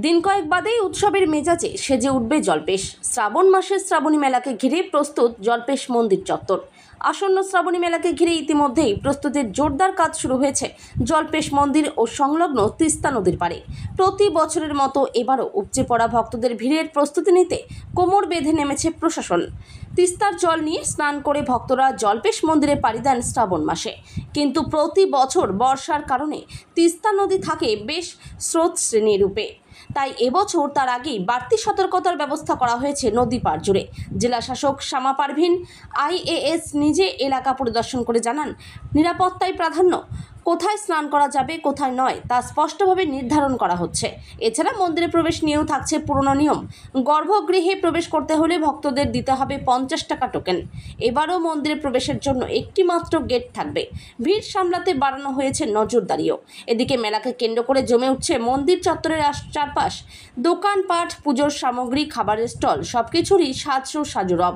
দিন কয়েক বাদেই উৎসবের মেজাজে সেজে উঠবে জল্পেশ। শ্রাবণ মাসের শ্রাবণী মেলাকে ঘিরে প্রস্তুত জল্পেশ মন্দির চত্বর। আসন্ন শ্রাবণী মেলাকে ঘিরে ইতিমধ্যেই প্রস্তুতির জোরদার কাজ শুরু হয়েছে জল্পেশ মন্দির ও সংলগ্ন তিস্তা নদীর পাড়ে। প্রতি বছরের মতো এবারও উপচে পড়া ভক্তদের ভিড়ের প্রস্তুতি নিতে কোমর বেঁধে নেমেছে প্রশাসন। তিস্তার জল নিয়ে স্নান করে ভক্তরা জল্পেশ মন্দিরে পাড়ি দেন শ্রাবণ মাসে, কিন্তু প্রতি বছর বর্ষার কারণে তিস্তা নদী থাকে বেশ স্রোত শ্রেণীরূপে। তাই এবছর তার আগেই বাড়তি সতর্কতার ব্যবস্থা করা হয়েছে নদী পার জুড়ে। জেলা শাসক শামা পারভিন IAS নিজে এলাকা পরিদর্শন করে জানান, নিরাপত্তায় প্রাধান্য, কোথায় স্নান করা যাবে কোথায় নয় তা স্পষ্টভাবে নির্ধারণ করা হচ্ছে। এছাড়া মন্দিরে প্রবেশ নিয়েও থাকছে পুরনো নিয়ম। গর্ভগৃহে প্রবেশ করতে হলে ভক্তদের দিতে হবে 50 টাকা টোকেন। এবারও মন্দিরে প্রবেশের জন্য একটি মাত্র গেট থাকবে। ভিড় সামলাতে বাড়ানো হয়েছে নজরদারিও। এদিকে মেলাকে কেন্দ্র করে জমে উঠছে মন্দির চত্বরের চারপাশ। দোকানপাট, পুজোর সামগ্রী, খাবারের স্টল সবকিছুরই সাজরব।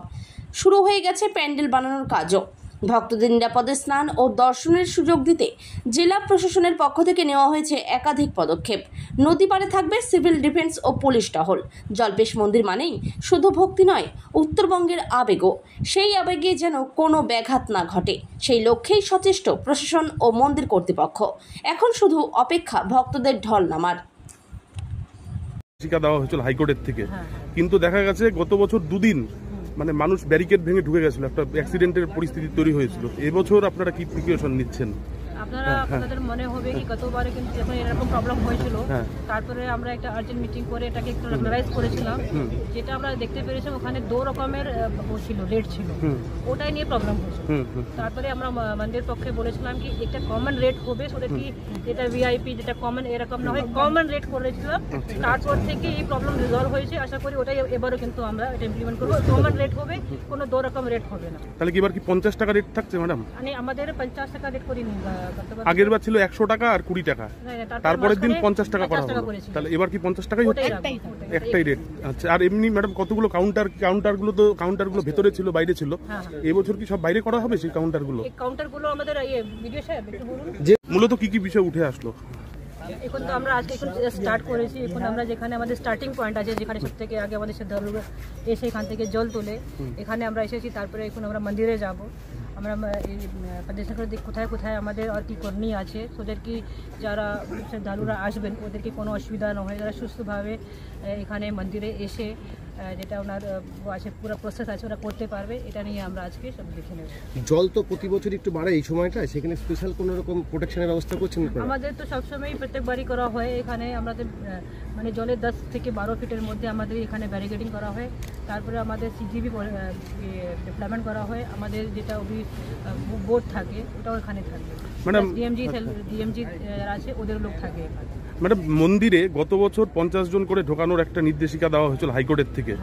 শুরু হয়ে গেছে প্যান্ডেল বানানোর কাজও। ভক্তদের নিরাপদে স্নান ও দর্শনের সুযোগ দিতে জেলা প্রশাসনের পক্ষ থেকে নেওয়া হয়েছে একাধিক পদক্ষেপ। নদী পাড়ে থাকবে সিভিল ডিফেন্স ও পুলিশ টহল। জল্পেশ মন্দির মানেই শুধু ভক্তি নয়, উত্তরবঙ্গের আবেগও। সেই আবেগে যেন কোনো ব্যাঘাত না ঘটে, সেই লক্ষ্যেই সচেষ্ট প্রশাসন ও মন্দির কর্তৃপক্ষ। এখন শুধু অপেক্ষা ভক্তদের ঢল নামার। দেওয়া হয়েছিল হাইকোর্টের থেকে, কিন্তু দেখা গেছে গত বছর দুদিন মানে মানুষ ব্যারিকেড ভেঙে ঢুকে গেছিল, একটা অ্যাক্সিডেন্টের পরিস্থিতি তৈরি হয়েছিল। এবছর আপনারা কি প্রিকশন নিচ্ছেন? আপনাদের মনে হবে কি গতবারে কিন্তু যখন এরকম প্রবলেম হয়েছিল, তারপরে আমরা একটা আর্জেন্ট মিটিং করে এটাকে একটু রেগুলারাইজ করেছিলাম। যেটা আমরা দেখতে পেরেছি ওখানে 2 রকমের ছিল, রেট ছিল, ওটাই নিয়ে প্রবলেম হয়েছিল। তারপরে আমরা মন্দির পক্ষে বলেছিলাম কি একটা কমন রেট হবে, সেটা কি যেটা ভিআইপি যেটা কমন এরকম না হয়, কমন রেট করেছিলাম। তারপর থেকে এই প্রবলেম রিজলভ হয়েছে। আশা করি ওটাই এবারও কিন্তু আমরা এটা ইমপ্লিমেন্ট করবো। কমন রেট হবে, কোনো 2 রকম রেট হবে না। তাহলে কি এবার কি 50 টাকা রেট থাকছে ম্যাডাম? মানে আমাদের 50 টাকা রেট করি নি, আগের বার ছিল 100 টাকা আর 20 টাকা, তারপরের দিন 50 টাকা করা হলো। তাহলে এবার কি 50 টাকাই হচ্ছে? একটাই রেট। আচ্ছা, আর এমনি ম্যাডাম কতগুলো কাউন্টারগুলো ভেতরে ছিল বাইরে ছিল, এবছর কি সব বাইরে করা হবে সেই কাউন্টারগুলো? এই কাউন্টারগুলো আমাদের ভিডিও সাহেব একটু বলুন যে মূলত কি কি বিষয় উঠে আসলো? এখন তো আমরা আজকে স্টার্ট করেছি। এখন আমরা যেখানে আমাদের স্টার্টিং পয়েন্ট আছে, যেখানে সব থেকে আগে আমাদের শ্রদ্ধালুরা এসে এখান থেকে জল তোলে, এখানে আমরা এসেছি। তারপরে এখন আমরা মন্দিরে যাব। আমরা প্রদর্শন করে কোথায় কোথায় আমাদের আর কি করণীয় আছে, ওদের কি যারা শ্রদ্ধালুরা আসবেন ওদেরকে কোনো অসুবিধা না হয়, যারা সুস্থভাবে এখানে মন্দিরে এসে যেটা ওনার আছে পুরো প্রসেস আছে ওরা করতে পারবে, এটা নিয়ে আমরা আজকে সব দেখে নেব। জল তো প্রতি বছর একটু বাড়ে এই সময়টা, সেখানে স্পেশাল কোনো রকম প্রোটেকশনের ব্যবস্থা করছেন? আমাদের তো সবসময় প্রত্যেকবারই করা হয়। এখানে আমাদের মানে জলের 10 থেকে 12 ফিটের মধ্যে আমাদের এখানে ব্যারিকেডিং করা হয়। তারপরে আমাদের CGB ডেভেলপমেন্ট করা হয়। আমাদের যেটা বোর্ড থাকে ওটাও এখানে থাকবে। ম্যাডাম ডিএমজি আছে ওদের লোক থাকে এখানে। ম্যাডাম, মন্দিরে গত বছর 50 জন করে ঢোকানোর একটা নির্দেশিকা দেওয়া হয়েছিল হাইকোর্টের থেকে,